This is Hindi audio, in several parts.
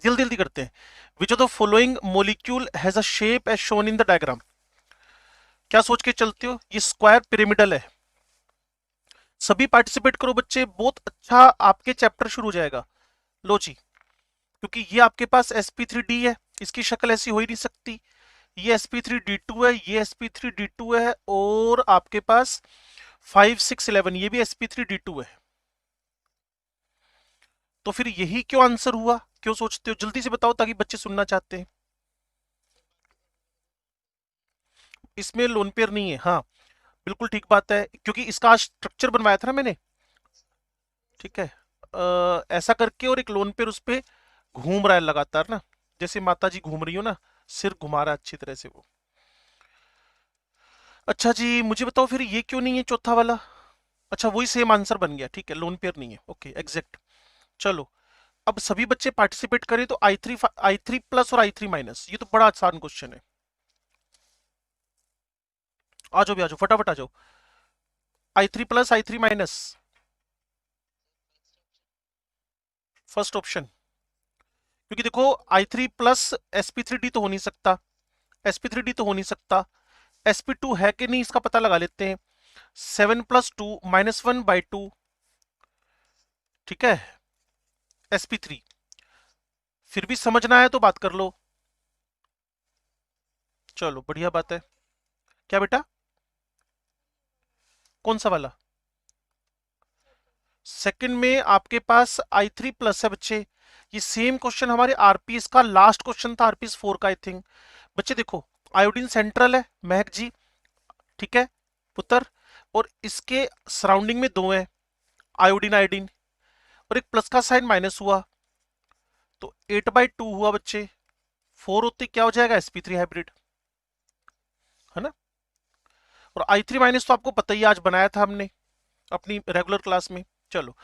जल्दी जल्दी करते हैं। Which of the following molecule has a shape as shown in the diagram. क्या सोच के चलते हो? ये स्क्वायर पिरामिडल है। सभी पार्टिसिपेट करो बच्चे, बहुत अच्छा आपके चैप्टर शुरू हो जाएगा। लो जी, क्योंकि ये आपके पास sp3d है, इसकी शक्ल ऐसी हो ही नहीं सकती। ये sp3d2 है, ये sp3d2 है, और आपके पास 5 6 11 ये भी sp3d2 है। तो फिर यही क्यों आंसर हुआ? क्यों सोचते हो? जल्दी से बताओ ताकि बच्चे सुनना चाहते हैं। इसमें लोन पेयर नहीं है, हाँ बिल्कुल ठीक बात है, क्योंकि इसका आज स्ट्रक्चर बनवाया था ना मैंने। ठीक है, ऐसा करके, और एक लोन पेयर उस पे घूम रहा है लगातार ना, जैसे माता जी घूम रही हो ना, सिर घुमा रहा है अच्छी तरह से वो। अच्छा जी, मुझे बताओ फिर ये क्यों नहीं है चौथा वाला? अच्छा, वही सेम आंसर बन गया, ठीक है, लोन पेयर नहीं है, ओके एग्जैक्ट। चलो, अब सभी बच्चे पार्टिसिपेट करें तो आई थ्री प्लस और आई थ्री माइनस, ये तो बड़ा आसान क्वेश्चन है। आ जाओ भी, आ जाओ फटाफट आ जाओ। I three plus I three minus, first option. क्योंकि देखो, आई थ्री प्लस sp3d तो हो नहीं सकता, sp3d तो हो नहीं सकता, sp2 है कि नहीं इसका पता लगा लेते हैं। 7 + 2 -1/2, ठीक है, sp3। फिर भी समझना है तो बात कर लो। चलो बढ़िया बात है। क्या बेटा? कौन सा वाला? सेकंड में आपके पास आई थ्री प्लस है बच्चे। ये सेम क्वेश्चन हमारे आरपीएस का लास्ट क्वेश्चन था, आरपीएस 4 का आई थिंक। बच्चे देखो, आयोडीन सेंट्रल है महक जी, ठीक है पुत्र, और इसके सराउंडिंग में दो है, आयोडीन आयोडीन, और एक प्लस का साइन माइनस हुआ, तो 8/2 हुआ बच्चे। 4 होते क्या हो जाएगा? sp3 हाइब्रिड, है ना। और आई थ्री माइनस तो आपको पता ही, आज बनाया था हमने अपनी रेगुलर क्लास में। चलो,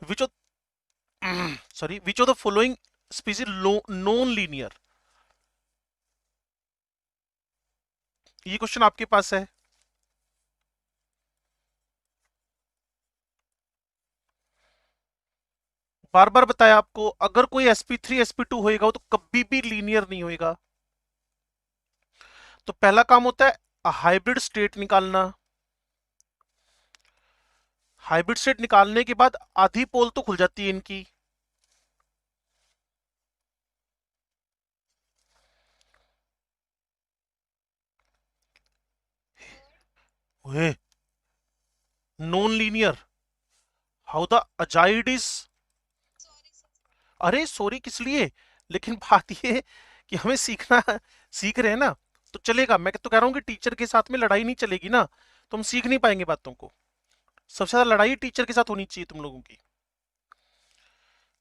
which of sorry, which of the following species non linear, ये क्वेश्चन आपके पास है। बार बार बताया आपको, अगर कोई sp3 sp2 होएगा तो कभी भी लीनियर नहीं होएगा। तो पहला काम होता है हाइब्रिड स्टेट निकालना। हाइब्रिड स्टेट निकालने के बाद आधी पोल तो खुल जाती है इनकी। Non linear, how the azide is, अरे सॉरी किस लिए? लेकिन बात ये कि हमें सीखना, सीख रहे हैं ना, तो चलेगा। मैं तो कह रहा हूँ कि टीचर के साथ में लड़ाई नहीं चलेगी ना, तो हम सीख नहीं पाएंगे बातों को। सबसे ज्यादा लड़ाई टीचर के साथ होनी चाहिए तुम लोगों की।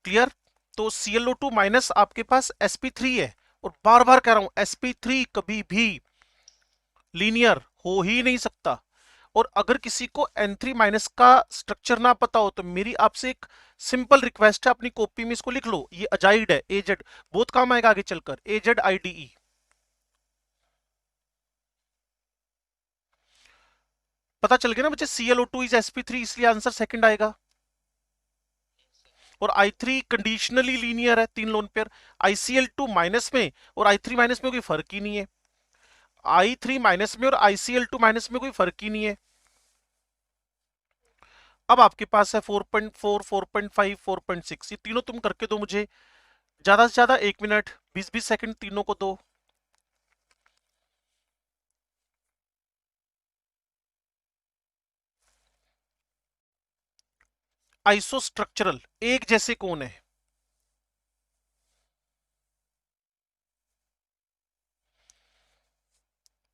क्लियर? तो ClO2 माइनस आपके पास sp3 है, और बार बार कह रहा हूं sp3 कभी भी लीनियर हो ही नहीं सकता। और अगर किसी को N3 माइनस का स्ट्रक्चर ना पता हो तो मेरी आपसे एक सिंपल रिक्वेस्ट है, अपनी कॉपी में इसको लिख लो, ये अजाइड है, एजेड, बहुत काम आएगा आगे चलकर, AZIDE। पता चल गया ना बच्चे, ClO2 इज sp3, इसलिए आंसर सेकंड आएगा। और आई थ्री कंडीशनली लीनियर है, तीन लोन पेयर, ICl2 माइनस में और आई थ्री माइनस में कोई फर्क ही नहीं है, आई थ्री माइनस में और ICl2 माइनस में कोई फर्क ही नहीं है। अब आपके पास है 4.4, 4.5, 4.6, ये तीनों तुम करके दो मुझे, ज्यादा से ज्यादा 1 मिनट 20-20 सेकंड तीनों को दो। आइसोस्ट्रक्चरल एक जैसे कौन है?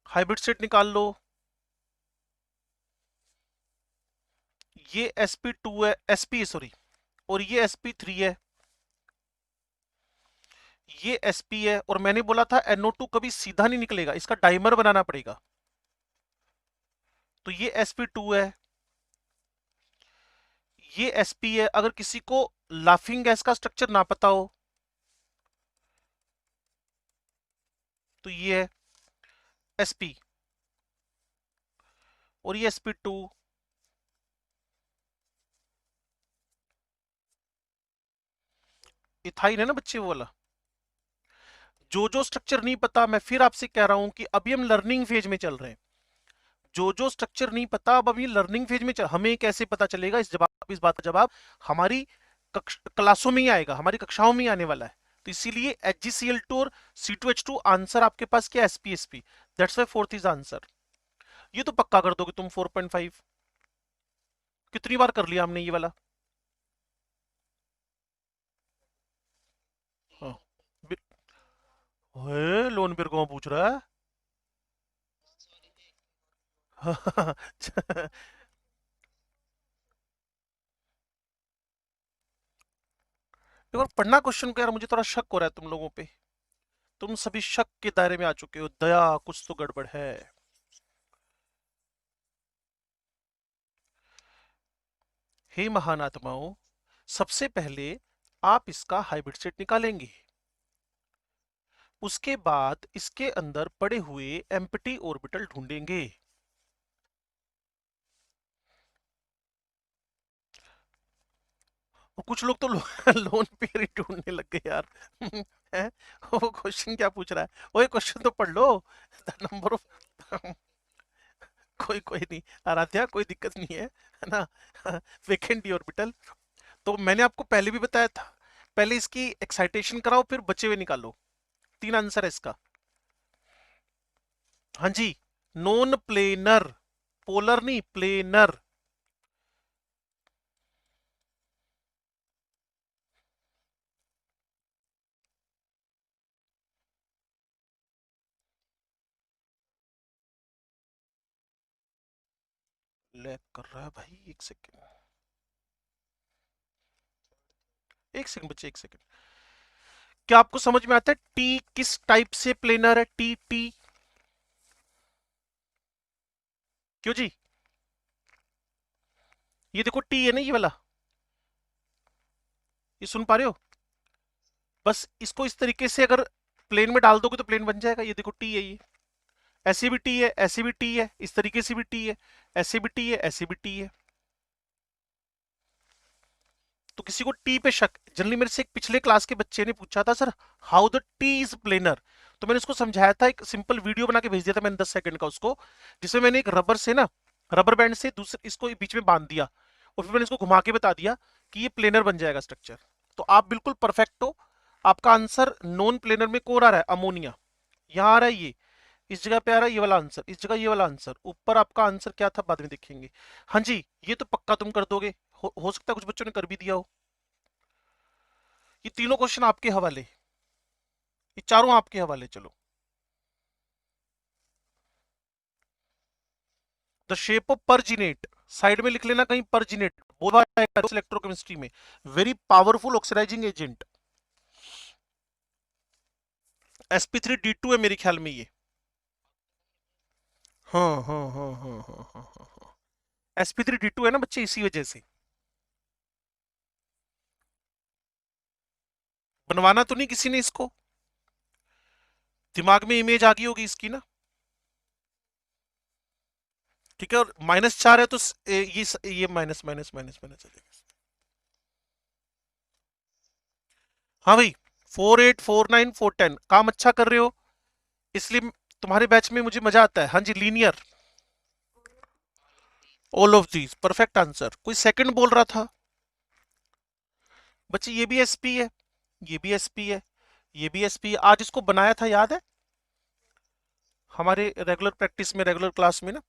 हाइब्रिड स्टेट निकाल लो। ये sp2 है, sp सॉरी, और ये sp3 है, ये sp है, और मैंने बोला था NO2 कभी सीधा नहीं निकलेगा, इसका डाइमर बनाना पड़ेगा। तो ये sp2 है, ये sp है। अगर किसी को लाफिंग गैस का स्ट्रक्चर ना पता हो तो ये है sp, और ये sp2। इथाइन है ना बच्चे वो वाला। जो जो स्ट्रक्चर नहीं पता, मैं फिर आपसे कह रहा हूं कि अभी हम लर्निंग फेज में चल रहे हैं। जो जो स्ट्रक्चर नहीं पता, अब अभी लर्निंग फेज में हमें कैसे पता चलेगा, इस बात का जवाब हमारी क्लासों में ही आएगा, हमारी कक्षाओं में ही आने वाला है। तो इसीलिए HgCl2 और C2H2 आंसर आपके पास क्या, SpSp। That's why fourth is answer. ये तो पक्का कर दोगे तुम 4.5। कितनी बार कर लिया हमने ये वाला। हाँ। लोन पेयर कौन पूछ रहा है? एक बार पढ़ना क्वेश्चन को यार, मुझे थोड़ा शक हो रहा है तुम लोगों पे। तुम सभी शक के दायरे में आ चुके हो, दया कुछ तो गड़बड़ है। हे महान आत्माओं, सबसे पहले आप इसका हाइब्रिड सेट निकालेंगे, उसके बाद इसके अंदर पड़े हुए एम्प्टी ऑर्बिटल ढूंढेंगे। और कुछ लोग तो लोन पेयर ही ढूंढने लग गए यार। हैं? वो क्वेश्चन क्या पूछ रहा है, वो क्वेश्चन तो पढ़ लो। द नंबर ऑफ कोई कोई नहीं आराध्या, कोई दिक्कत नहीं है ना। वेकेंट ऑर्बिटल तो मैंने आपको पहले भी बताया था, पहले इसकी एक्साइटेशन कराओ फिर बचे हुए निकालो। तीन आंसर है इसका। हाँ जी, नॉन प्लेनर, पोलर नहीं प्लेनर। लैग कर रहा है भाई, एक सेकेंड, एक सेकंड बच्चे, एक सेकंड। क्या आपको समझ में आता है टी किस टाइप से प्लेनर है? टी टी क्यों जी? ये देखो टी है ना, ये वाला, ये सुन पा रहे हो? बस इसको इस तरीके से अगर प्लेन में डाल दोगे तो प्लेन बन जाएगा। ये देखो टी है, ये ऐसे भी टी है, ऐसे भी टी है, इस तरीके से भी टी है, ऐसे भी टी है, ऐसे भी टी है। तो किसी को टी पे शक, जनरली मेरे से एक पिछले क्लास के बच्चे ने पूछा था, sir how the T is planar. तो मैंने उसको समझाया था, एक सिंपल वीडियो बना के भेज दिया था मैंने 10 सेकंड का उसको, जिसमें मैंने एक रबर से ना, रबर बैंड से दूसरे इसको बीच में बांध दिया और फिर मैंने इसको घुमा के बता दिया कि ये प्लेनर बन जाएगा स्ट्रक्चर। तो आप बिल्कुल परफेक्ट हो। आपका आंसर नॉन प्लेनर में कौन आ रहा है? अमोनिया। यहाँ आ रहा है ये, इस जगह पे आ रहा है ये वाला आंसर, इस जगह ये वाला आंसर, ऊपर आपका आंसर क्या था बाद में देखेंगे। हाँ जी, ये तो पक्का तुम कर दोगे। हो सकता है कुछ बच्चों ने कर भी दिया हो। ये तीनों क्वेश्चन आपके हवाले, ये चारों आपके हवाले। चलो, द शेप ऑफ परजिनेट, साइड में लिख लेना कहीं, परजिनेट बोला है इलेक्ट्रोकेमिस्ट्री में, very powerful oxidising agent. sp3d2 है मेरे ख्याल में ये। हाँ हाँ हाँ हाँ हाँ हाँ हाँ, sp3d2 है ना बच्चे, इसी वजह से। बनवाना तो नहीं किसी ने इसको, दिमाग में इमेज आ गई होगी इसकी ना। ठीक है, और -4 है तो ये माइनस माइनस माइनस माइनस आ जाएगा। हाँ भाई, 4, 8, 4, 9, 4, 10 काम अच्छा कर रहे हो, इसलिए तुम्हारे बैच में मुझे मजा आता है। हाँ जी, linear, all of these perfect answer. कोई सेकंड बोल रहा था बच्चे, ये भी एसपी है, ये भी एसपी है, ये भी एसपी है। आज इसको बनाया था याद है हमारे रेगुलर प्रैक्टिस में, रेगुलर क्लास में ना।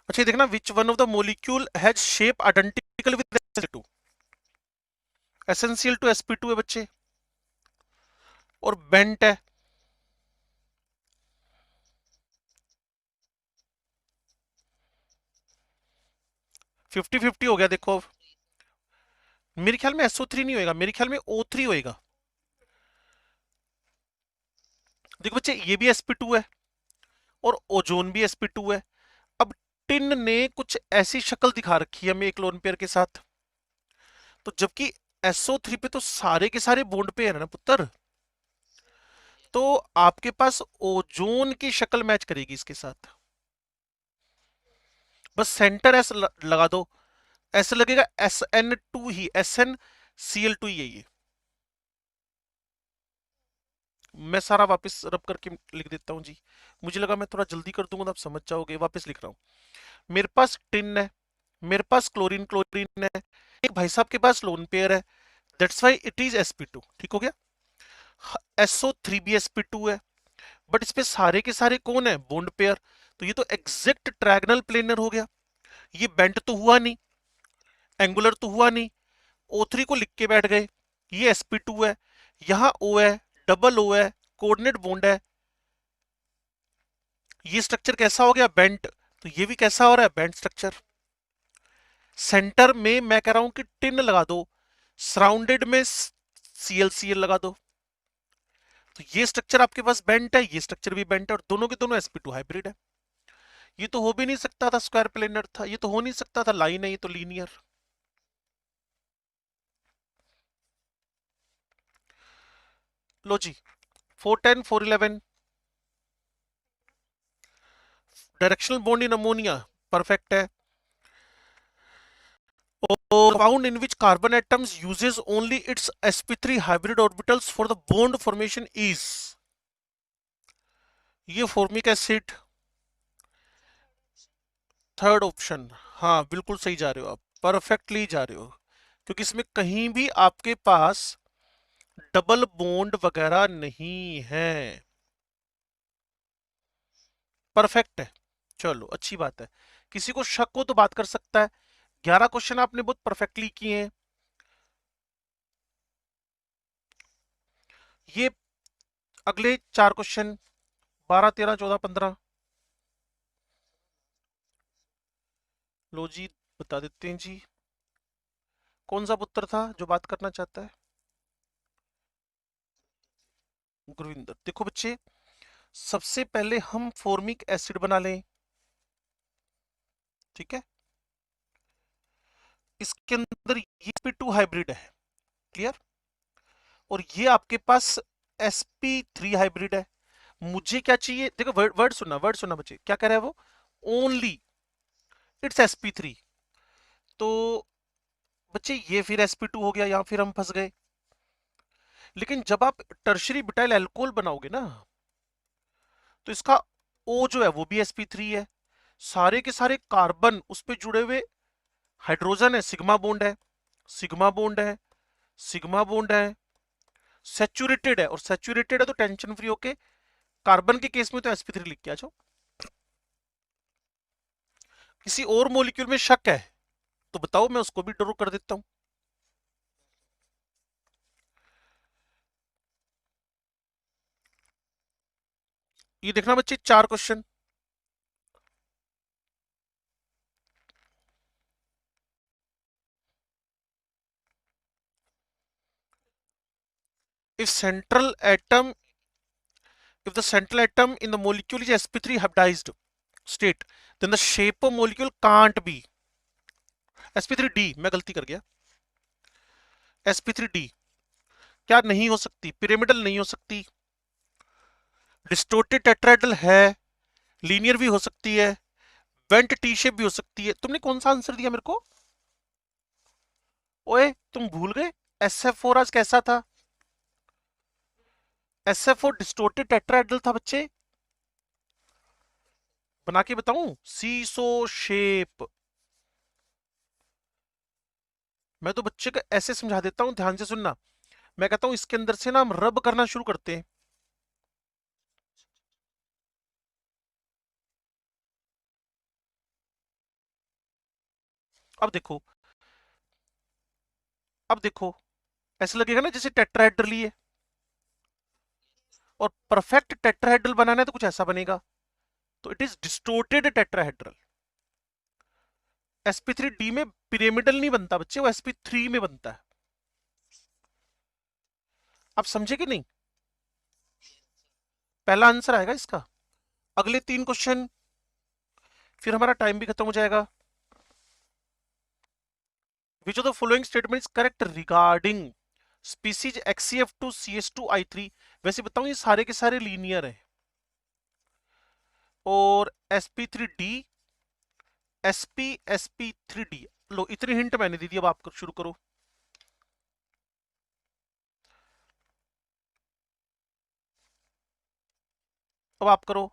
अच्छा ये देखना, which one of the molecule has shape identical with sp2, essential to sp2 है बच्चे, और बेंट है। 50-50 हो गया देखो। मेरे ख्याल में SO3 नहीं होएगा, मेरे ख्याल में O3 होएगा। देखो बच्चे, ये भी sp2 है और ओजोन भी sp2 है। अब टिन ने कुछ ऐसी शक्ल दिखा रखी है हमें एक लोन पेयर के साथ, तो जबकि SO3 पे तो सारे के सारे बॉन्ड पे है ना पुत्र, तो आपके पास ओजोन की शक्ल मैच करेगी इसके साथ। बस सेंटर एस लगा दो, ऐसे लगेगा SN2 ही, SnCl2 ही है ये। मैं सारा वापस रब करके लिख देता हूँ जी। मुझे लगा मैं थोड़ा जल्दी कर दूंगा तो आप समझ जाओगे, वापस लिख रहा हूँ। मेरे पास टिन है, मेरे पास क्लोरीन क्लोरीन है, एक भाई साहब के पास लोन पेयर है, that's why it is sp2। ठीक हो गया। SO3 भी sp2 है, बट इस पे सारे के सारे कौन है, बॉन्ड पेयर, तो ये तो एग्जैक्ट ट्रायगोनल प्लेनर हो गया। ये बेंट तो हुआ नहीं, एंगुलर तो हुआ नहीं, O3 को लिख के बैठ गए, ये sp2 है, यहां O है, डबल O है, कोऑर्डिनेट बॉन्ड है, ये स्ट्रक्चर कैसा हो गया, बेंट, तो ये भी कैसा हो रहा है, बेंट स्ट्रक्चर। सेंटर में मैं कह रहा हूं कि टिन लगा दो, सराउंडेड में ClCl लगा दो, तो ये स्ट्रक्चर आपके पास बेंट है, ये स्ट्रक्चर भी बेंट है, और दोनों के दोनों sp2 हाइब्रिड है। ये तो हो भी नहीं सकता था स्क्वायर प्लेनर था, ये तो हो नहीं सकता था लाइन है, ये तो लीनियर। लो जी, 410 411, directional bond in ammonia perfect है। Compound in which carbon atoms uses only its sp3 hybrid orbitals for the bond formation is, ये फॉर्मिक एसिड, थर्ड ऑप्शन। हाँ बिल्कुल सही जा रहे हो आप, परफेक्टली जा रहे हो, क्योंकि इसमें कहीं भी आपके पास डबल बॉन्ड वगैरह नहीं है, परफेक्ट है। चलो अच्छी बात है, किसी को शक हो तो बात कर सकता है। 11 क्वेश्चन आपने बहुत परफेक्टली किए हैं। ये अगले 4 क्वेश्चन, 12 13 14 15, लो जी बता देते हैं जी। कौन सा पुत्र था जो बात करना चाहता है, गुरविंदर। देखो बच्चे, सबसे पहले हम फॉर्मिक एसिड बना लें, ठीक है। इसके अंदर ये sp2 हाइब्रिड है, क्लियर, और ये आपके पास sp3 हाइब्रिड है। मुझे क्या चाहिए, देखो वर्ड वर्ड सुनना, वर्ड सुनना बच्चे, क्या कह रहा है वो, ओनली इट्स sp3, तो बच्चे ये फिर sp2 हो गया, यहां फिर हम फंस गए। लेकिन जब आप टर्शरी ब्यूटाइल अल्कोहल बनाओगे ना, तो इसका O जो है वो भी sp3 है, सारे के सारे कार्बन उस पे जुड़े हुए हाइड्रोजन है, सिग्मा बॉन्ड है, सिग्मा बॉन्ड है, सिग्मा बॉन्ड है, सैचुरेटेड है, और सैचुरेटेड है तो टेंशन फ्री होके, कार्बन के केस में तो sp3 लिख के आ जाओ। किसी और मॉलिक्यूल में शक है तो बताओ, मैं उसको भी ड्रॉ कर देता हूं। ये देखना बच्चे, 4 question. if central atom if the central atom in the molecule is sp3 hybridized state, then the shape of molecule can't be sp3d, मैं गलती कर गया, sp3d क्या नहीं हो सकती, पिरामिडल नहीं हो सकती, डिस्टोर्टेड टेट्राहेड्रल है, लीनियर भी हो सकती है, वेंट टी शेप भी हो सकती है। तुमने कौन सा आंसर दिया मेरे को, ओए तुम भूल गए, SF4 आज कैसा था, SF4 डिस्टोर्टेड टेट्राहेड्रल था बच्चे, बना के बताऊं, सीसो शेप। मैं तो बच्चे को ऐसे समझा देता हूं, ध्यान से सुनना। मैं कहता हूं इसके अंदर से ना हम रब करना शुरू करते हैं, अब देखो, अब देखो, ऐसे लगेगा ना जैसे टेट्राहेड्रल ही है, और परफेक्ट टेट्राहेड्रल बनाना है तो कुछ ऐसा बनेगा, तो it is distorted tetrahedral. sp3d में पिरामिडल नहीं बनता बच्चे, वो sp3 में बनता है। आप समझे कि नहीं, पहला आंसर आएगा इसका। अगले 3 क्वेश्चन, फिर हमारा टाइम भी खत्म हो जाएगा। विच of the following statement is correct regarding species XCF2 CH2I3। वैसे बताऊं ये सारे के सारे लीनियर है, और sp3d sp3d, लो इतनी हिंट मैंने दी थी, अब आप शुरू करो। अब आप करो।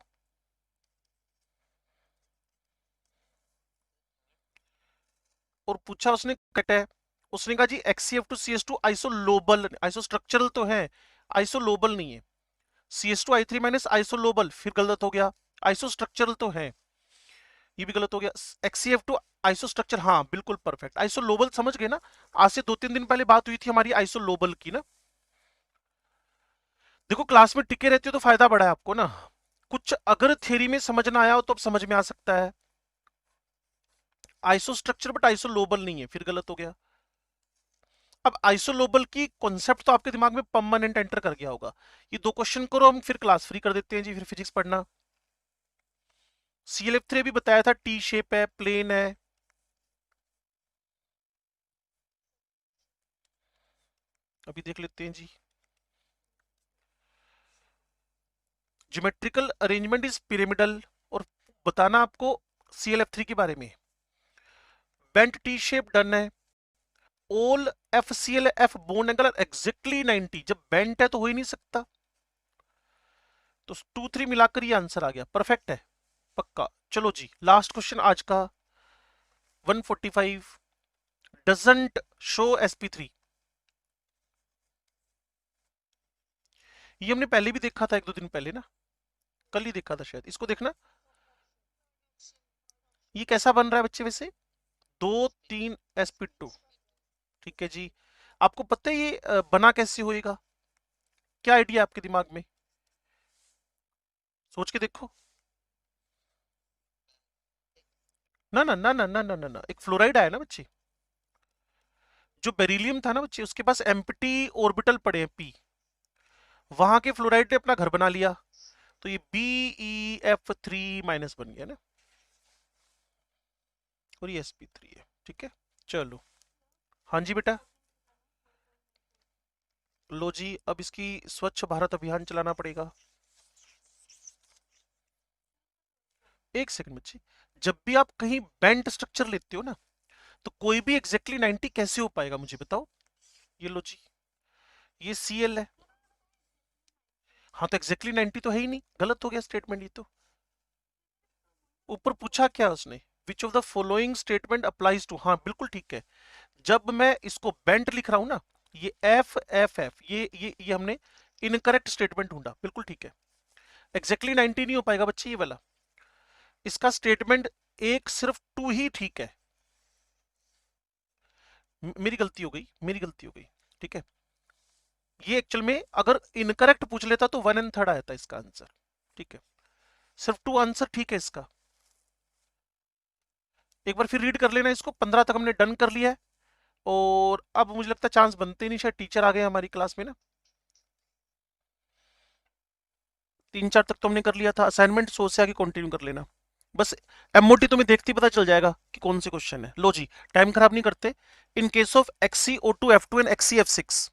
और पूछा उसने कट है, उसने कहा जी XCF2CH2 आइसोलोबल, आइसोस्ट्रक्चरल तो है, आइसोलोबल नहीं है। CH2I3 माइनस आइसोलोबल, फिर गलत हो गया। आइसोस्ट्रक्चरल तो है, ये भी गलत हो गया। XCF2 आइसोस्ट्रक्चर, हाँ बिल्कुल परफेक्ट। आइसोलोबल समझ गए ना, आज से 2-3 दिन पहले बात हुई थी हमारी आइसोलोबल की ना। देखो क्लास में टिके रहते हो तो फायदा बड़ा है आपको ना, कुछ अगर थ्योरी में समझ ना आया हो तो अब समझ में आ सकता है। आइसोस्ट्रक्चर बट आइसोलोबल नहीं है, फिर गलत हो गया। अब आइसोलोबल की कॉन्सेप्ट तो आपके दिमाग में परमानेंट एंटर कर गया होगा। ये 2 क्वेश्चन करो, हम फिर क्लास फ्री कर देते हैं जी, फिर फिजिक्स पढ़ना। ClF3 भी बताया था, टी शेप है, प्लेन है। अभी देख लेते हैं जी। ज्योमेट्रिकल अरेंजमेंट इज पिरामिडल, और बताना आपको ClF3 के बारे में। बेंट टी शेप डन है। All FClF bone angle exactly 90, जब बेंट है तो हो ही नहीं सकता, तो 2-3 मिलाकर ये आंसर आ गया, परफेक्ट है पक्का। चलो जी लास्ट क्वेश्चन आज का, 145, डजंट शो sp3। ये हमने पहले भी देखा था 1-2 दिन पहले ना, कल ही देखा था शायद, इसको देखना। ये कैसा बन रहा है बच्चे वैसे, 2-3 sp2, ठीक है जी। आपको पता है ये बना कैसे होएगा, क्या आइडिया आपके दिमाग में, सोच के देखो। ना ना ना ना ना ना ना ना, एक फ्लोराइड आया ना बच्चे, जो बेरिलियम था ना बच्चे, उसके पास एम्प्टी ऑर्बिटल पड़े हैं p, वहां के फ्लोराइड ने अपना घर बना लिया, तो ये BeF3- बन गया ना, और ये sp3 है, ठीक है। चलो, हाँ जी बेटा। लो जी, अब इसकी स्वच्छ भारत अभियान चलाना पड़ेगा। एक सेकंड बच्चे, जब भी आप कहीं बेंट स्ट्रक्चर लेते हो ना, तो कोई भी एग्जैक्टली 90 कैसे हो पाएगा मुझे बताओ। ये लो जी, ये Cl है, हाँ तो एग्जैक्टली 90 तो है ही नहीं, गलत हो गया स्टेटमेंट ये तो। ऊपर पूछा क्या उसने, which of the following statement applies to, हाँ बिल्कुल ठीक है। जब मैं इसको बेंट लिख रहा हूं ना, ये F ये हमने इनकरेक्ट स्टेटमेंट ढूंढा, बिल्कुल ठीक है। एग्जैक्टली 90 नहीं हो पाएगा बच्चे ये वाला, इसका स्टेटमेंट एक सिर्फ 2 ही ठीक है। मेरी गलती हो गई, मेरी गलती हो गई, ठीक है। ये एक्चुअल में अगर इनकरेक्ट पूछ लेता तो 1/3 आया था इसका आंसर, ठीक है। सिर्फ 2 आंसर ठीक है इसका। एक बार फिर रीड कर लेना इसको, 15 तक हमने डन कर लिया है, और अब मुझे लगता है चांस बनते नहीं, शायद टीचर आ गए हमारी क्लास में ना। 3-4 तक तो हमने कर लिया था, असाइनमेंट सोच से आगे कंटिन्यू कर लेना बस। एमओटी तुम्हें देखते ही पता चल जाएगा कि कौन से क्वेश्चन है। लो जी, टाइम खराब नहीं करते। In case of XCO2F2 and XCF6,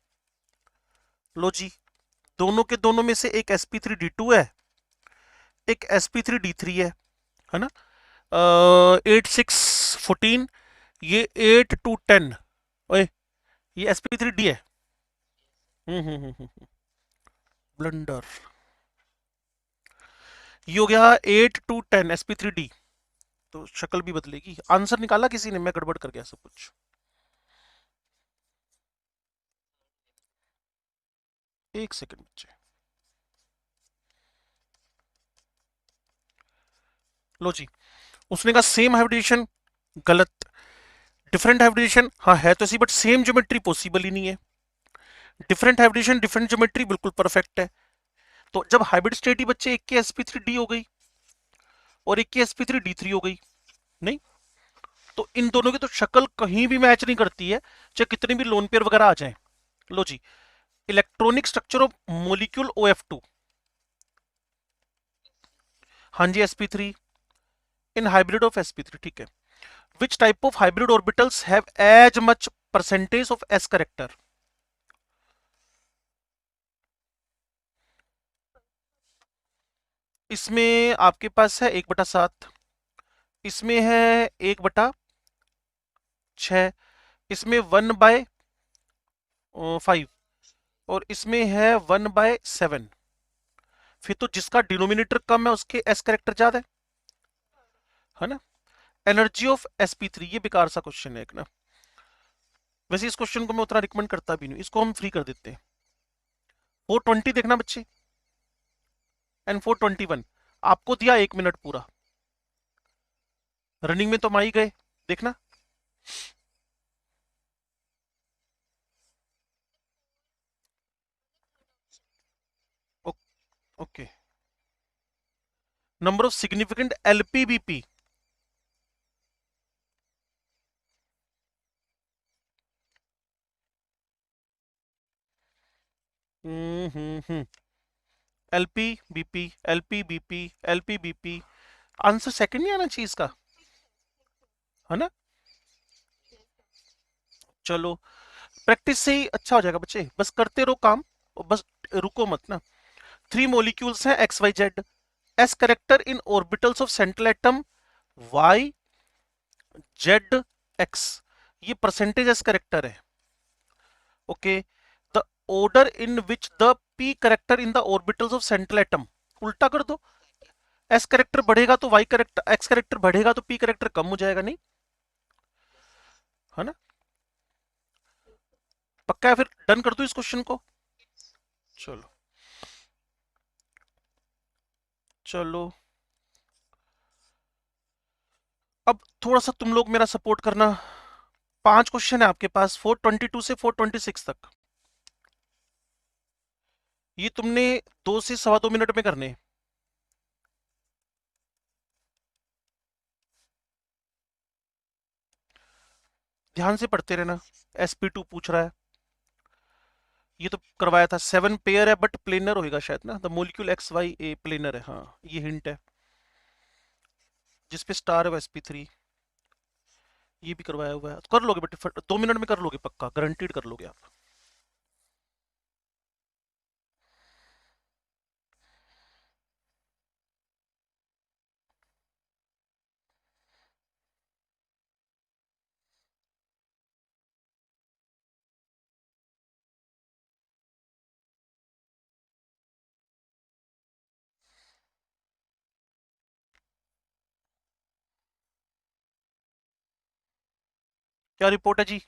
लो जी, दोनों के दोनों में से एक sp3d2 है, एक sp3d3 है ना। 8-6-14, ये 8-2-10, ओए ये sp3d है। ब्लंडर, ये हो गया 8-2-10 sp3d, तो शक्ल भी बदलेगी। आंसर निकाला किसी ने, मैं गड़बड़ कर गया सब कुछ। एक सेकंड बच्चे, लो जी, उसने कहा सेम हाइब्रिडेशन, गलत। डिफरेंट हाइब्रिडेशन, हाँ है तो सही, बट सेम ज्योमेट्री पॉसिबल ही नहीं है। डिफरेंट हाइब्रिडेशन डिफरेंट ज्योमेट्री, बिल्कुल परफेक्ट है। तो जब हाइब्रिड स्टेट ही बच्चे, एक की sp3d हो गई और एक की sp3d3 हो गई, नहीं, तो इन दोनों की तो शक्ल कहीं भी मैच नहीं करती है, चाहे कितने भी लोन पेयर वगैरह आ जाए। लो जी, electronic structure of molecule OF2, हाँ जी sp3, in hybrid of sp3, ठीक है। Which type of hybrid orbitals have as much percentage of s character, इसमें आपके पास है 1/7, इसमें है 1/6, इसमें 1/5, और इसमें है 1/7। फिर तो जिसका डिनोमिनेटर कम है उसके एस कैरेक्टर ज्यादा है ना। एनर्जी ऑफ sp3, ये बेकार सा क्वेश्चन है एक ना। वैसे इस क्वेश्चन को मैं उतना रिकमेंड करता भी नहीं, इसको हम फ्री कर देते हैं। 420 देखना बच्चे, एंड 421। आपको दिया 1 मिनट पूरा, रनिंग में तो हम आ ही गए, देखना। Okay, number of significant LPBP. LPBP, LPBP, LPBP. Answer second नहीं आना चाहिए इसका, है ना। चलो, प्रैक्टिस से ही अच्छा हो जाएगा बच्चे, बस करते रहो काम, और बस रुको मत ना। 3 मॉलिक्यूल्स हैं X Y Z, S character in orbitals of central atom Y Z X, ये परसेंटेज एस करेक्टर है। Okay, the order in which the P character in the orbitals of central atom, उल्टा कर दो। एस करेक्टर बढ़ेगा तो वाई करेक्टर, एक्स करेक्टर बढ़ेगा तो पी करेक्टर कम हो जाएगा, नहीं है ना। पक्का है, फिर डन कर दो इस क्वेश्चन को। चलो, चलो अब थोड़ा सा तुम लोग मेरा सपोर्ट करना। 5 क्वेश्चन है आपके पास, 422 से 426 तक। ये तुमने 2 से 2.25 मिनट में करने हैं। ध्यान से पढ़ते रहना। sp2 पूछ रहा है, ये तो करवाया था। 7 पेयर है बट प्लेनर होएगा शायद ना, the molecule X Y A planar है, हाँ ये हिंट है। जिसपे स्टार है वो sp3, ये भी करवाया हुआ है। तो कर लोगे बेटे, 2 मिनट में कर लोगे, पक्का गारंटीड कर लोगे आप। क्या रिपोर्ट है जी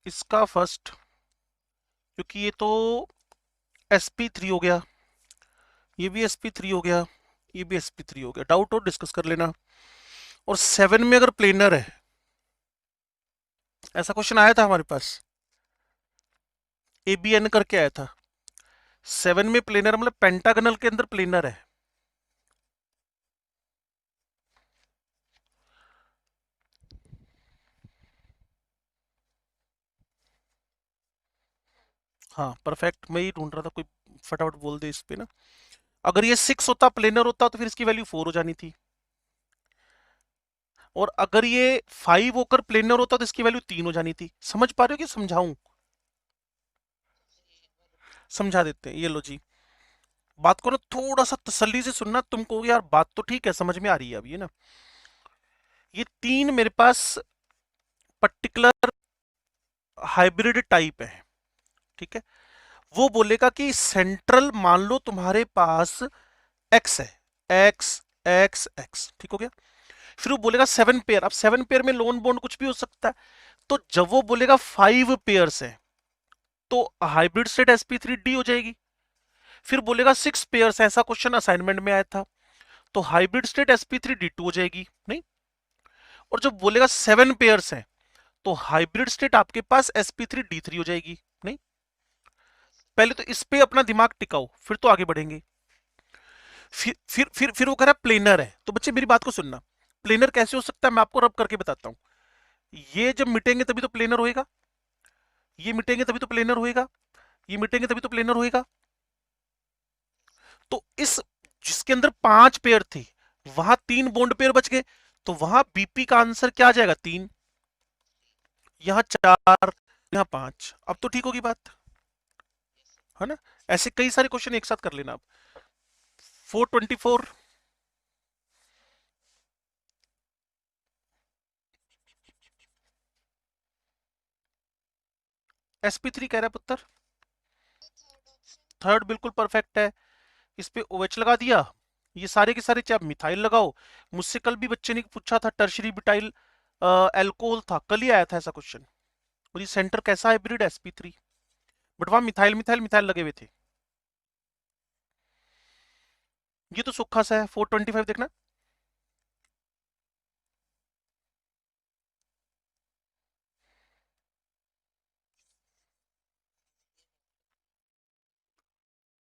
इसका? फर्स्ट, क्योंकि ये तो sp3 हो गया, ये भी sp3 हो गया, ये भी sp3 हो गया, डाउट और डिस्कस कर लेना। और 7 में अगर प्लेनर है, ऐसा क्वेश्चन आया था हमारे पास, abn करके आया था। 7 में प्लेनर मतलब पेंटागनल के अंदर प्लेनर है। हाँ परफेक्ट, मैं ही ढूंढ रहा था कोई फटाफट बोल दे इस पे ना। अगर ये 6 होता, प्लेनर होता, तो फिर इसकी वैल्यू 4 हो जानी थी। और अगर ये 5 होकर प्लेनर होता तो इसकी वैल्यू 3 हो जानी थी। समझ पा रहे हो कि समझाऊं? समझा देते हैं, ये लो जी। बात को ना थोड़ा सा तसल्ली से सुनना, तुमको यार बात तो ठीक है, समझ में आ रही है अभी, है ना। ये 3 मेरे पास पर्टिकुलर हाइब्रिड टाइप है, ठीक है। वो बोलेगा कि सेंट्रल मान लो तुम्हारे पास एक्स है, एक्स एक्स एक्स, ठीक हो गया। फिर वो बोलेगा 7 पेयर, अब 7 पेयर में लोन बॉन्ड कुछ भी हो सकता है। तो जब वो बोलेगा 5 पेयर्स है, तो हाइब्रिड स्टेट sp3d हो जाएगी। फिर बोलेगा 6 पेयर्स, ऐसा क्वेश्चन असाइनमेंट में आया था, तो हाइब्रिड स्टेट sp3d2 हो जाएगी, नहीं। और जब बोलेगा 7 पेयर्स है, तो हाइब्रिड स्टेट आपके पास sp3d3 हो जाएगी, नहीं। पहले तो इस पे अपना दिमाग टिकाओ, फिर तो आगे बढ़ेंगे। फिर वो कह रहा है प्लेनर है, तो बच्चे मेरी बात को सुनना। प्लेनर कैसे हो सकता है, मैं आपको रब करके बताता हूं। ये जब मिटेंगे तभी तो प्लेनर होएगा, ये मिटेंगे तभी तो प्लेनर होएगा, ये मिटेंगे तभी तो प्लेनर होएगा। तो इस जिसके अंदर 5 पेयर थे, वहां 3 बॉन्ड पेयर बच गए, तो वहां बीपी का आंसर क्या आ जाएगा? 3। यहां 4, यहां 5। अब तो ठीक होगी बात, है ना। ऐसे कई सारे क्वेश्चन एक साथ कर लेना आप। 424, sp3 कह रहा है पुत्र। थर्ड बिल्कुल परफेक्ट है, इस पे OH लगा दिया। ये सारे के सारे, चाहे आप मिथाइल लगाओ, मुझसे कल भी बच्चे ने पूछा था टर्शरी ब्यूटाइल एल्कोहल था, कल ही आया था ऐसा क्वेश्चन। और ये सेंटर कैसा हाइब्रिड sp3, बट वहां मिथाइल मिथाइल मिथाइल लगे हुए थे। ये तो सूखा सा है, 425 देखना।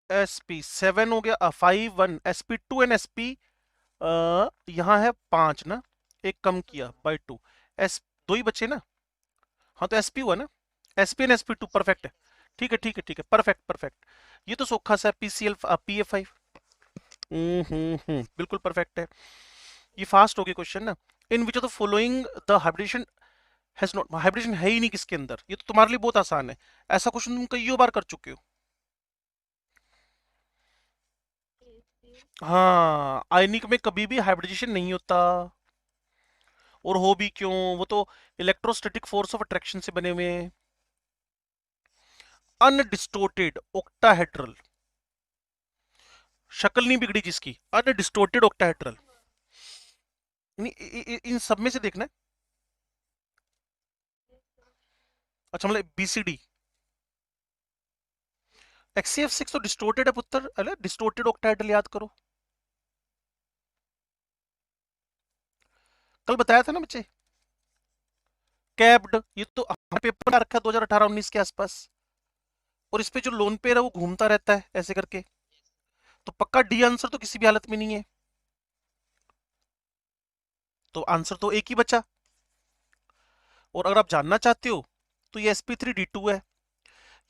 sp7 हो गया, 5 1 sp2 एंड sp यहाँ है 5 ना, एक कम किया बाई 2, एस दो ही बचे ना। हाँ तो sp हुआ ना, sp एंड sp2 परफेक्ट है। ठीक है ठीक है ठीक है, परफेक्ट परफेक्ट। ये तो सूखा सा pcl pa5। बिल्कुल परफेक्ट है। ये फास्ट हो गया क्वेश्चन ना। In which of the following the hybridization has not, hybridization है ही नहीं किसके अंदर, ये तो तुम्हारे लिए बहुत आसान है। ऐसा क्वेश्चन तुम कई बार कर चुके हो। हाँ, आयनिक में कभी भी हाइब्रिडेशन नहीं होता। और हो भी क्यों, वो तो इलेक्ट्रोस्टैटिक फोर्स ऑफ अट्रैक्शन से बने हुए हैं। अनडिस्टोर्टेड ओक्टाहेड्रल, शक्ल नहीं बिगड़ी जिसकी, अनडिस्टोर्टेड ओक्टाहेड्रल। इन सब में से देखना है। अच्छा मतलब बीसीडी, XCF6 तो डिस्टोर्टेड है पुत्र, अरे डिस्टोर्टेड ऑक्टाहेड्रल याद करो, कल बताया था ना बच्चे। कैप्ड, ये तो हमारे पेपर में रखा है 2018-19 के आसपास। और इस पे जो लोन पेयर है वो घूमता रहता है ऐसे करके, तो पक्का डी आंसर तो किसी भी हालत में नहीं है। तो आंसर तो एक ही बचा। और अगर आप जानना चाहते हो तो ये sp3d2 है,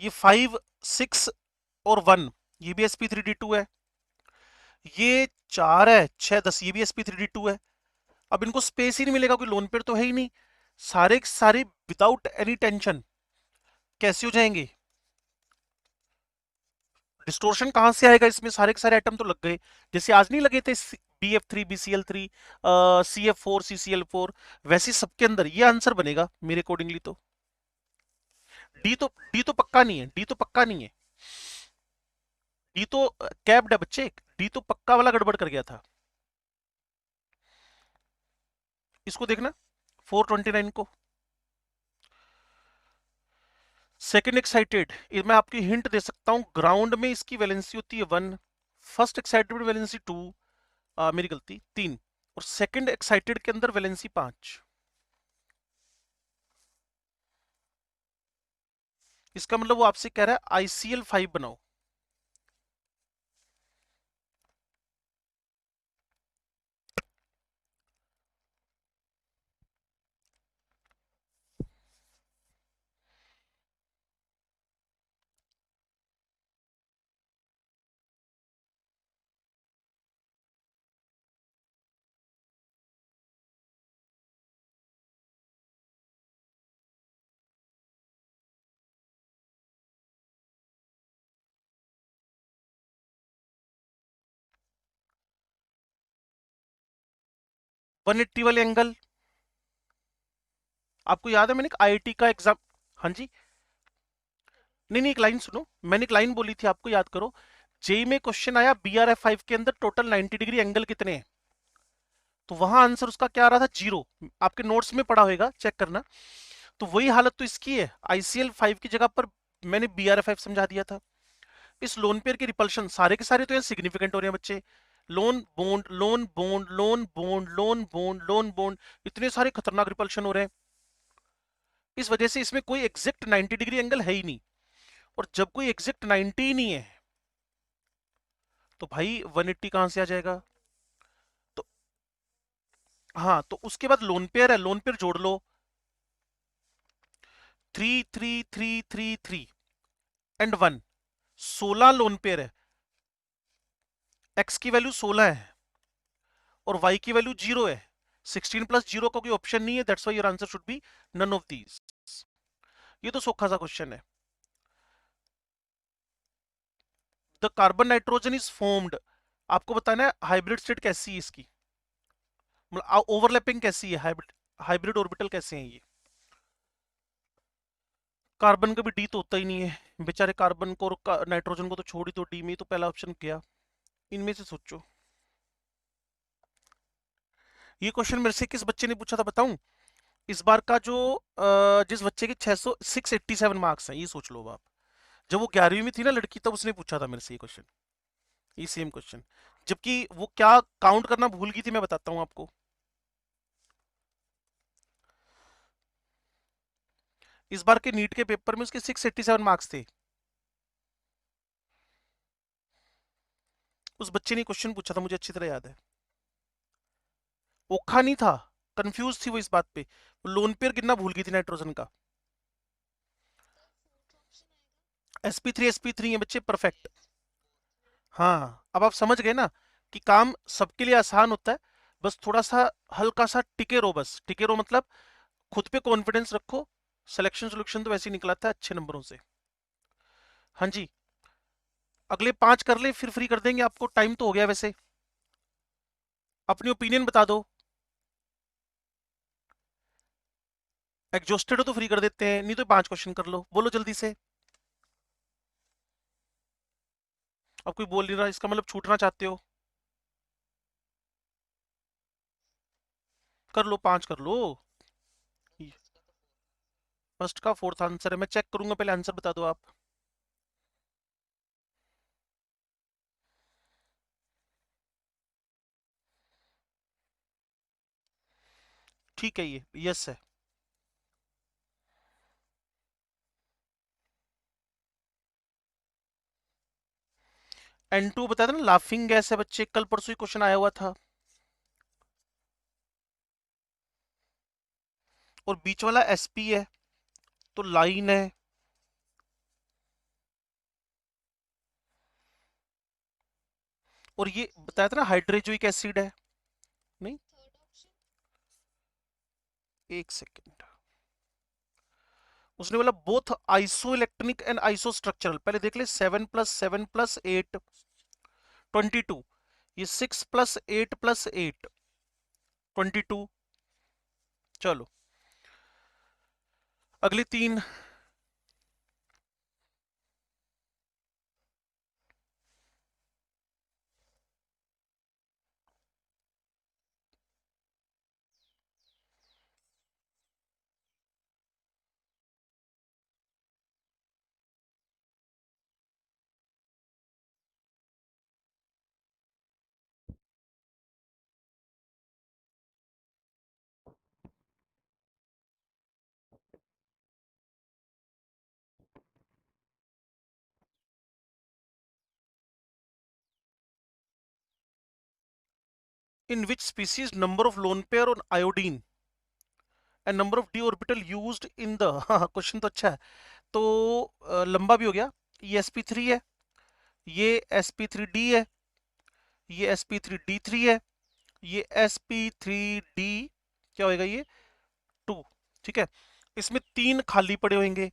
ये 5 6 और 1 ये भी sp3d2 है, ये 4 है 6 10 ये भी sp3d2 है। अब इनको स्पेस ही नहीं मिलेगा, कोई लोन पेयर तो है ही नहीं, सारे के सारे विदाउट एनी टेंशन कैसे हो जाएंगे। डिस्टोर्शन कहां से आएगा, इसमें सारे के सारे एटम तो लग गए, जैसे आज नहीं लगे थे BF3 BCl3 CF4 CCl4, वैसे सबके अंदर ये आंसर बनेगा मेरे अकॉर्डिंगली तो। डी तो पक्का नहीं है, डी तो पक्का नहीं है, डी तो कैप्ड है बच्चे, डी तो पक्का वाला गड़बड़ कर गया था। इसको देखना 429 को, सेकेंड एक्साइटेड, मैं आपकी हिंट दे सकता हूं, ग्राउंड में इसकी वैलेंसी होती है 1, फर्स्ट एक्साइटेड में वैलेंसी 2, मेरी गलती 3, और सेकेंड एक्साइटेड के अंदर वैलेंसी 5। इसका मतलब वो आपसे कह रहा है ICl5 बनाओ। वन एट्टी वाले एंगल, आपको याद है मैंने एक IIT का एग्जाम, हाँ जी, नहीं नहीं एक लाइन सुनो, मैंने एक लाइन बोली थी आपको याद करो। जेई में क्वेश्चन आया BRF5 के अंदर टोटल 90 डिग्री एंगल कितने हैं, तो वहां आंसर उसका क्या आ रहा था, 0। आपके नोट्स में पड़ा होगा, चेक करना। तो वही हालत तो इसकी है, ICl5 की जगह पर मैंने BRF5 समझा दिया था। इस लोन पेयर के रिपल्शन सारे के सारे तो यहाँ सिग्निफिकेंट हो रहे हैं बच्चे, loan bond loan bond loan bond loan bond loan bond, इतने सारे खतरनाक रिपल्शन हो रहे हैं। इस वजह से इसमें कोई एग्जैक्ट 90 डिग्री एंगल है ही नहीं, और जब कोई एग्जैक्ट 90 ही नहीं है तो भाई 180 कहां से आ जाएगा। तो हाँ, तो उसके बाद लोन पेयर है, लोन पेयर जोड़ लो, 3 3 3 3 3 एंड 1, 16 लोन पेयर है। एक्स की वैल्यू 16 है और वाई की वैल्यू 0 है, 16 प्लस 0 का कोई ऑप्शन नहीं है, that's why your answer should be none of these. ये तो सोखा सा क्वेश्चन है। The carbon nitrogen is formed, आपको बताना है हाइब्रिड स्टेट कैसी है इसकी, मतलब ओवरलैपिंग कैसी है, हाइब्रिड हाइब्रिड ऑर्बिटल कैसे हैं ये। कार्बन का भी डी तो होता ही नहीं है, बेचारे कार्बन को और नाइट्रोजन को तो छोड़ ही दो, डी में ही तो पहला ऑप्शन किया। इनमें से सोचो। ये क्वेश्चन मेरे से किस बच्चे ने पूछा था बताऊं? इस बार का जो जिस बच्चे के 687 मार्क्स हैं, ये सोच लो अब आप। जब वो 11वीं में थी ना लड़की, तब उसने पूछा था मेरे से ये क्वेश्चन, ये सेम क्वेश्चन। जबकि वो क्या काउंट करना भूल गई थी, मैं बताता हूँ आपको। इस बार के नीट के पेपर में उसके 687 मार्क्स थे। उस बच्चे ने क्वेश्चन पूछा था, मुझे अच्छी तरह याद है। ओखा नहीं था, कंफ्यूज थी वो इस बात पे। लोन पेयर गिनना भूल गई थी नाइट्रोजन का। sp3 है बच्चे, परफेक्ट। हाँ, अब आप समझ गए ना कि काम सबके लिए आसान होता है। बस थोड़ा सा हल्का सा टिके रहो, बस टिके रहो मतलब खुद पे कॉन्फिडेंस रखो। सिलेक्शन सोल्यूशन तो वैसे ही निकला था अच्छे नंबरों से। हाँ जी, अगले 5 कर ले फिर फ्री कर देंगे आपको, टाइम तो हो गया वैसे। अपनी ओपिनियन बता दो। एग्जॉस्टेड हो तो फ्री कर देते हैं, नहीं तो 5 क्वेश्चन कर लो, बोलो जल्दी से। अब कोई बोल नहीं रहा, इसका मतलब छूटना चाहते हो। कर लो, 5 कर लो। फर्स्ट का फोर्थ आंसर है, मैं चेक करूंगा, पहले आंसर बता दो आप। ठीक है, ये यस है। N2 बताया था ना, लाफिंग गैस है बच्चे, कल परसों ही क्वेश्चन आया हुआ था। और बीच वाला sp है, तो लाइन है। और ये बताया था ना हाइड्रोजोइक एसिड है। नहीं, एक सेकेंड। उसने बोला both iso electronic and iso structural. पहले देख ले, 7 + 7 + 8 22। ये 6 + 8 + 8 22। चलो, अगली 3। In which species number of lone pair on iodine and number of D orbital used in the. हाँ, क्वेश्चन तो अच्छा है। तो लंबा भी हो गया। ये sp3 है, ये sp3d है, ये sp3d3 है, ये sp3d क्या होएगा ये 2। ठीक है, इसमें 3 खाली पड़े होंगे,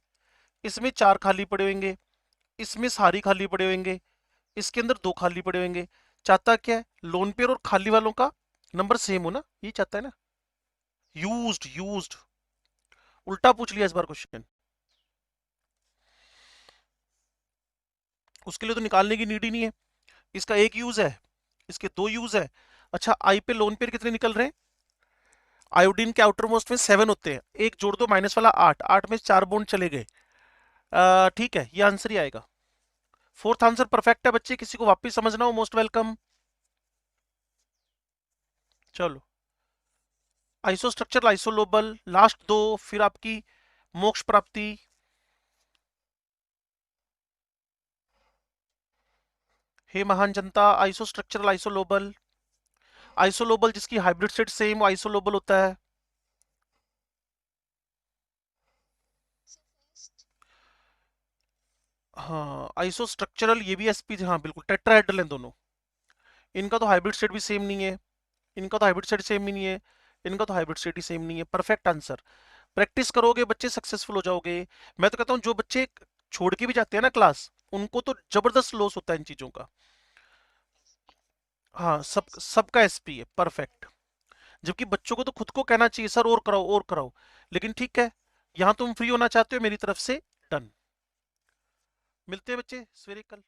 इसमें 4 खाली पड़े होंगे, इसमें सारी खाली पड़े होंगे, इसके अंदर 2 खाली पड़े होंगे। चाहता क्या है, लोन पेयर और खाली वालों का नंबर सेम हो ना, ये चाहता है ना। यूज्ड यूज्ड, उल्टा पूछ लिया इस बार क्वेश्चन। उसके लिए तो निकालने की नीड ही नहीं है। इसका एक यूज है, इसके 2 यूज है। अच्छा, आई पे लोन पेयर कितने निकल रहे हैं? आयोडीन के आउटर मोस्ट में 7 होते हैं, एक जोड़ दो माइनस वाला 8, 8 में 4 बॉन्ड चले गए। ठीक है, ये आंसर ही आएगा। फोर्थ आंसर परफेक्ट है बच्चे, किसी को वापस समझना हो मोस्ट वेलकम। चलो, आइसोस्ट्रक्चर आइसोलोबल लास्ट 2, फिर आपकी मोक्ष प्राप्ति। हे महान जनता, आइसोस्ट्रक्चरल आइसोलोबल। आइसोलोबल जिसकी हाइब्रिड सेट सेम आइसोलोबल होता है। हाँ, आइसोस्ट्रक्चरल ये भी sp, हाँ बिल्कुल टेट्राहेड्रल हैं दोनों। इनका तो हाइब्रिड सेट भी सेम नहीं है, इनका तो हाइब्रिड सेट सेम ही नहीं है, इनका तो हाइब्रिड सेट ही सेम नहीं है। Perfect answer. प्रैक्टिस करोगे बच्चे सक्सेसफुल हो जाओगे। मैं तो कहता हूँ जो बच्चे छोड़ के भी जाते हैं ना क्लास, उनको तो जबरदस्त लॉस होता है इन चीजों का। हाँ, सबका एसपी है परफेक्ट। जबकि बच्चों को तो खुद को कहना चाहिए सर और कराओ और कराओ। लेकिन ठीक है, यहाँ तुम फ्री होना चाहते हो मेरी तरफ से, डन। मिलते हैं बच्चे सवेरे कल।